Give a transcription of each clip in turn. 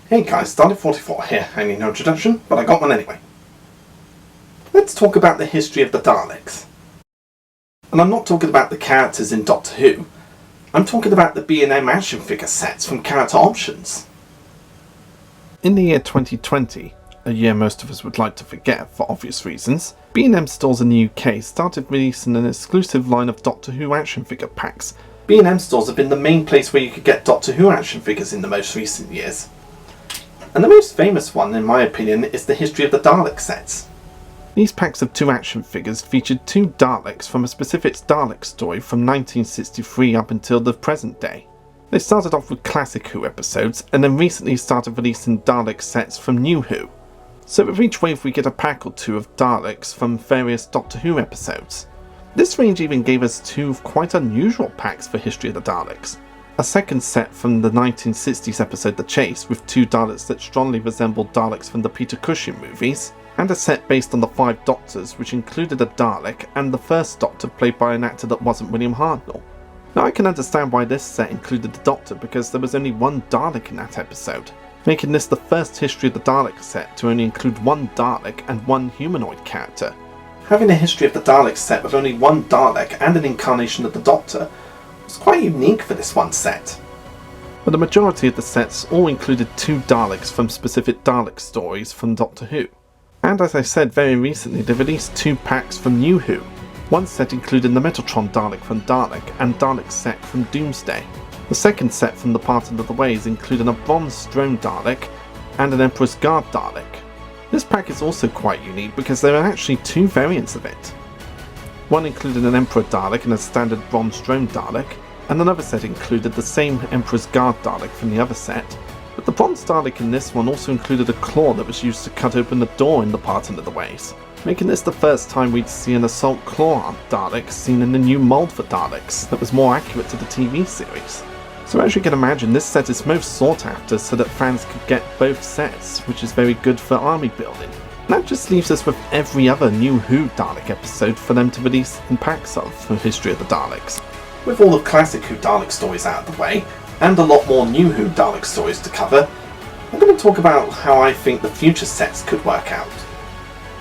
Hey guys, Dalek44 here. I need no introduction, but I got one anyway. Let's talk about the history of the Daleks. And I'm not talking about the characters in Doctor Who. I'm talking about the B&M action figure sets from Character Options. In the year 2020, a year most of us would like to forget for obvious reasons, B&M stores in the UK started releasing an exclusive line of Doctor Who action figure packs. B&M stores have been the main place where you could get Doctor Who action figures in the most recent years. And the most famous one, in my opinion, is the History of the Dalek sets. These packs of 2 action figures featured 2 Daleks from a specific Dalek story from 1963 up until the present day. They started off with Classic Who episodes, and then recently started releasing Dalek sets from New Who. So with each wave we get a pack or 2 of Daleks from various Doctor Who episodes. This range even gave us 2 quite unusual packs for History of the Daleks. A second set from the 1960s episode The Chase with 2 Daleks that strongly resembled Daleks from the Peter Cushing movies, and a set based on the 5 Doctors which included a Dalek and the first Doctor played by an actor that wasn't William Hartnell. Now I can understand why this set included the Doctor because there was only 1 Dalek in that episode, making this the first History of the Dalek set to only include 1 Dalek and 1 humanoid character. Having a History of the Dalek set with only 1 Dalek and an incarnation of the Doctor was quite unique for this one set. But the majority of the sets all included 2 Daleks from specific Dalek stories from Doctor Who. And as I said very recently, they released 2 packs from New Who. One set included the Metatron Dalek from Dalek and Dalek set from Doomsday. The second set from the Part of the Ways included a Bronze Throne Dalek and an Emperor's Guard Dalek. This pack is also quite unique because there are actually 2 variants of it. One included an Emperor Dalek and a standard Bronze Throne Dalek, and another set included the same Emperor's Guard Dalek from the other set, but the Bronze Dalek in this one also included a claw that was used to cut open the door in the Part of the Ways, making this the first time we'd see an Assault Claw-armed Dalek seen in the new mould for Daleks that was more accurate to the TV series. So as you can imagine, this set is most sought after so that fans could get both sets, which is very good for army building. That just leaves us with every other New Who Dalek episode for them to release in packs of for History of the Daleks. With all the Classic Who Dalek stories out of the way, and a lot more New Who Dalek stories to cover, I'm going to talk about how I think the future sets could work out.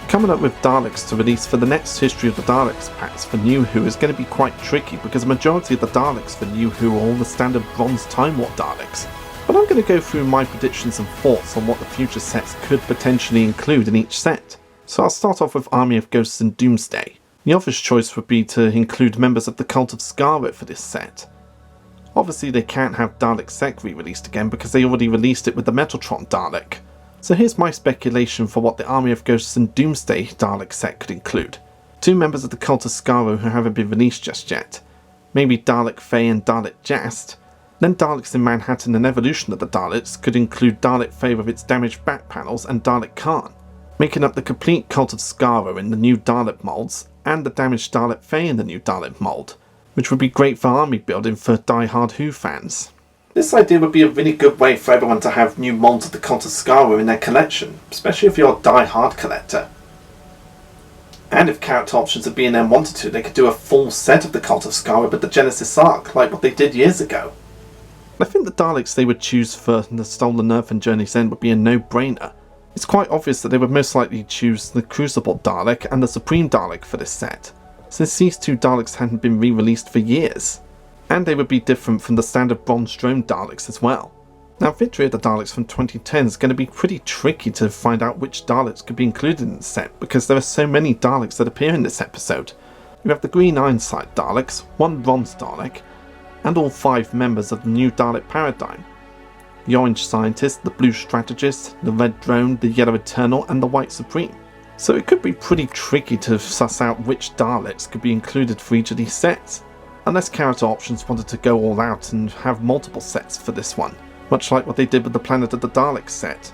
Coming up with Daleks to release for the next History of the Daleks packs for New Who is going to be quite tricky because the majority of the Daleks for New Who are all the standard Bronze Time War Daleks. But I'm going to go through my predictions and thoughts on what the future sets could potentially include in each set. So I'll start off with Army of Ghosts and Doomsday. The obvious choice would be to include members of the Cult of Skaro for this set. Obviously they can't have Dalek Sec re-released again because they already released it with the Metatron Dalek. So here's my speculation for what the Army of Ghosts and Doomsday Dalek set could include. 2 members of the Cult of Skaro who haven't been released just yet. Maybe Dalek Faye and Dalek Jast. Then Daleks in Manhattan and Evolution of the Daleks could include Dalek Faye with its damaged back panels and Dalek Khan, making up the complete Cult of Skaro in the new Dalek moulds and the damaged Dalek Faye in the new Dalek mould, which would be great for army building for die-hard Who fans. This idea would be a really good way for everyone to have new moulds of the Cult of Skaro in their collection, especially if you're a die-hard collector. And if Character Options of B&M wanted to, they could do a full set of the Cult of Skaro with the Genesis arc, like what they did years ago. I think the Daleks they would choose for the Stolen Earth and Journey's End would be a no-brainer. It's quite obvious that they would most likely choose the Crucible Dalek and the Supreme Dalek for this set, since these 2 Daleks hadn't been re-released for years. And they would be different from the standard Bronze Throne Daleks as well. Now Victory of the Daleks from 2010 is going to be pretty tricky to find out which Daleks could be included in the set because there are so many Daleks that appear in this episode. You have the Green Ironside Daleks, 1 Bronze Dalek, and all 5 members of the new Dalek paradigm. The Orange Scientist, the Blue Strategist, the Red Drone, the Yellow Eternal and the White Supreme. So it could be pretty tricky to suss out which Daleks could be included for each of these sets, unless Character Options wanted to go all out and have multiple sets for this one, much like what they did with the Planet of the Daleks set,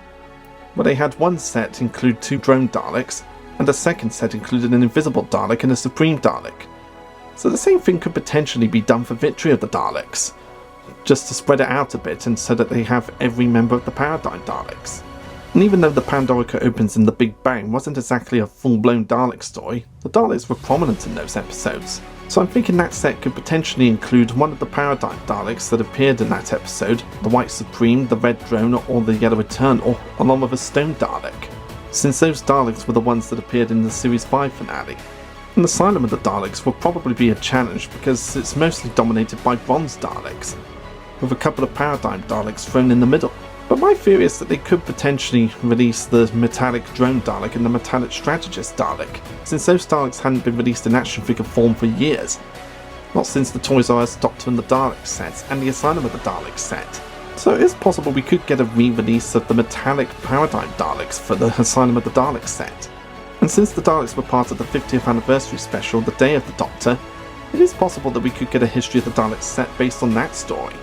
where they had one set include 2 drone Daleks, and a second set included an Invisible Dalek and a Supreme Dalek. So the same thing could potentially be done for Victory of the Daleks, just to spread it out a bit and so that they have every member of the Paradigm Daleks. And even though the Pandorica opens in the Big Bang wasn't exactly a full-blown Dalek story, the Daleks were prominent in those episodes. So I'm thinking that set could potentially include one of the Paradigm Daleks that appeared in that episode, the White Supreme, the Red Drone, or the Yellow Eternal, along with a Stone Dalek, since those Daleks were the ones that appeared in the Series 5 finale. And the Asylum of the Daleks will probably be a challenge because it's mostly dominated by Bronze Daleks, with a couple of Paradigm Daleks thrown in the middle. But my theory is that they could potentially release the Metallic Drone Dalek and the Metallic Strategist Dalek, since those Daleks hadn't been released in action figure form for years. Not since the Toys R Us Doctor and the Daleks sets and the Asylum of the Daleks set. So it is possible we could get a re-release of the Metallic Paradigm Daleks for the Asylum of the Daleks set. And since the Daleks were part of the 50th anniversary special, The Day of the Doctor, it is possible that we could get a History of the Daleks set based on that story.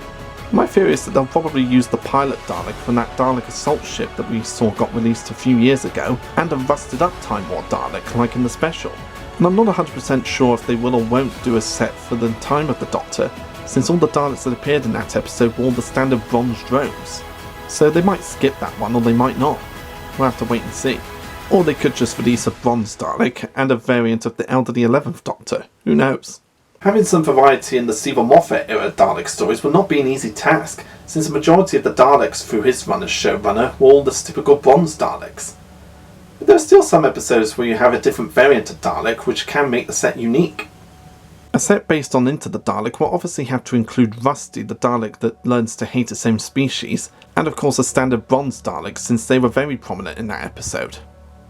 My theory is that they'll probably use the pilot Dalek from that Dalek assault ship that we saw got released a few years ago, and a rusted up Time War Dalek like in the special. And I'm not 100% sure if they will or won't do a set for the Time of the Doctor, since all the Daleks that appeared in that episode were all the standard bronze drones. So they might skip that one, or they might not. We'll have to wait and see. Or they could just release a bronze Dalek and a variant of the Elderly 11th Doctor. Who knows? Having some variety in the Stephen Moffat era Dalek stories will not be an easy task, since the majority of the Daleks through his run as showrunner were all the typical bronze Daleks. But there are still some episodes where you have a different variant of Dalek which can make the set unique. A set based on Into the Dalek will obviously have to include Rusty, the Dalek that learns to hate its own species, and of course a standard bronze Dalek since they were very prominent in that episode.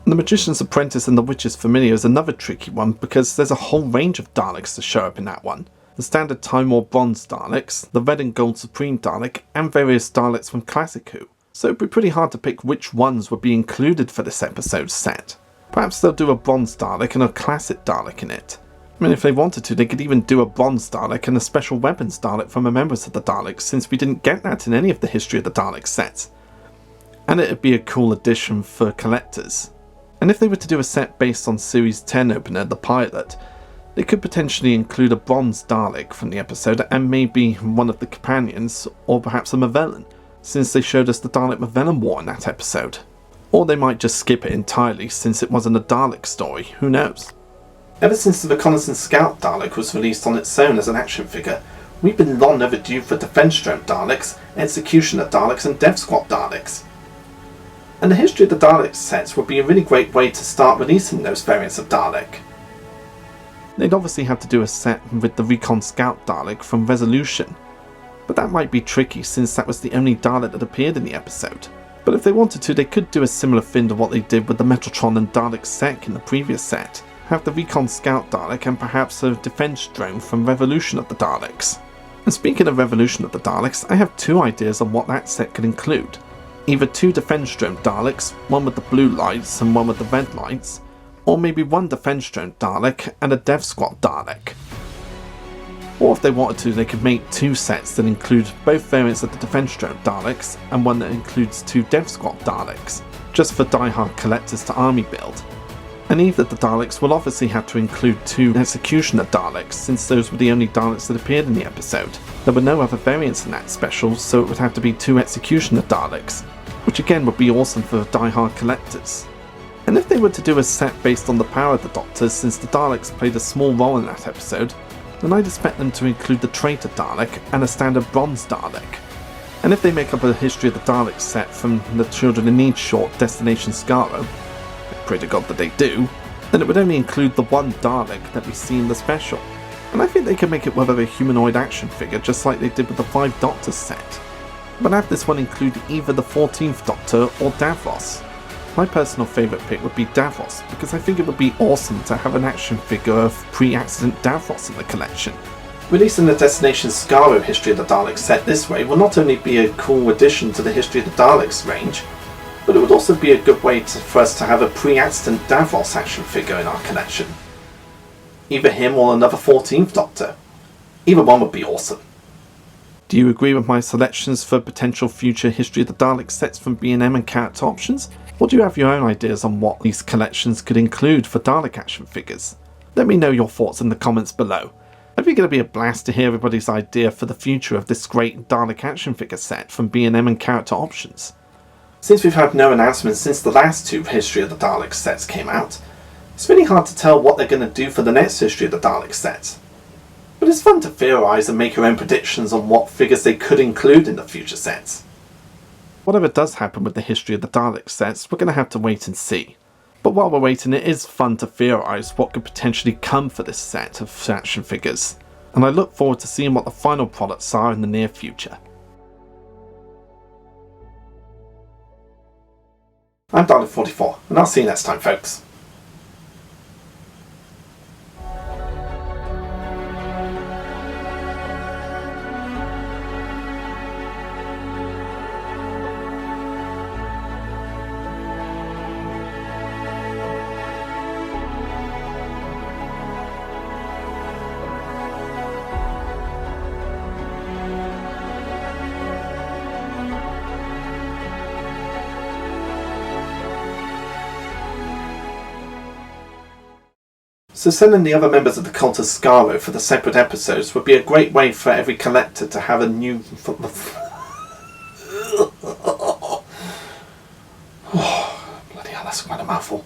The Magician's Apprentice and the Witch's Familiar is another tricky one because there's a whole range of Daleks to show up in that one. The standard Time War Bronze Daleks, the Red and Gold Supreme Dalek, and various Daleks from Classic Who. So it'd be pretty hard to pick which ones would be included for this episode's set. Perhaps they'll do a Bronze Dalek and a Classic Dalek in it. I mean, if they wanted to, they could even do a Bronze Dalek and a Special Weapons Dalek from a Members of the Daleks, since we didn't get that in any of the History of the Daleks sets. And it'd be a cool addition for collectors. And if they were to do a set based on Series 10 opener, the pilot, they could potentially include a Bronze Dalek from the episode and maybe one of the companions, or perhaps a Mavellan, since they showed us the Dalek Mavellan War in that episode. Or they might just skip it entirely since it wasn't a Dalek story, who knows. Ever since the Reconnaissance Scout Dalek was released on its own as an action figure, we've been long overdue for Defense Drone Daleks, Executioner Daleks and Death Squad Daleks. And the History of the Daleks sets would be a really great way to start releasing those variants of Dalek. They'd obviously have to do a set with the Recon Scout Dalek from Resolution, but that might be tricky since that was the only Dalek that appeared in the episode. But if they wanted to, they could do a similar thing to what they did with the Metatron and Dalek Sec in the previous set. Have the Recon Scout Dalek and perhaps a defense drone from Revolution of the Daleks. And speaking of Revolution of the Daleks, I have two ideas on what that set could include. Either two defense drone Daleks, one with the blue lights and one with the red lights, or maybe one defense drone Dalek and a Dev Squad Dalek. Or if they wanted to, they could make two sets that include both variants of the defense drone Daleks and one that includes two Dev Squad Daleks, just for die-hard collectors to army build. And either of the Daleks will obviously have to include two Executioner Daleks, since those were the only Daleks that appeared in the episode. There were no other variants in that special, so it would have to be two Executioner Daleks, which again would be awesome for die-hard collectors. And if they were to do a set based on the power of the Doctors, since the Daleks played a small role in that episode, then I'd expect them to include the Traitor Dalek and a standard Bronze Dalek. And if they make up a History of the Daleks set from the Children in Need short Destination Skaro, I pray to God that they do, then it would only include the one Dalek that we see in the special. And I think they could make it whether a humanoid action figure just like they did with the 5 Doctors set. But have this one include either the 14th Doctor or Davros. My personal favourite pick would be Davros, because I think it would be awesome to have an action figure of pre-accident Davros in the collection. Releasing the Destination Skaro History of the Daleks set this way will not only be a cool addition to the History of the Daleks range, but it would also be a good way for us to have a pre-accident Davros action figure in our collection. Either him or another 14th Doctor. Either one would be awesome. Do you agree with my selections for potential future History of the Daleks sets from B&M and Character Options? Or do you have your own ideas on what these collections could include for Dalek action figures? Let me know your thoughts in the comments below. I think it'll be a blast to hear everybody's idea for the future of this great Dalek action figure set from B&M and Character Options. Since we've had no announcements since the last two History of the Daleks sets came out, it's really hard to tell what they're going to do for the next History of the Daleks set. But it's fun to theorise and make your own predictions on what figures they could include in the future sets. Whatever does happen with the History of the Daleks sets, we're going to have to wait and see. But while we're waiting, it is fun to theorise what could potentially come for this set of action figures, and I look forward to seeing what the final products are in the near future. I'm Dalek44, and I'll see you next time, folks. So sending the other members of the cult of Skaro for the separate episodes would be a great way for every collector to have a new... Bloody hell, that's quite a mouthful.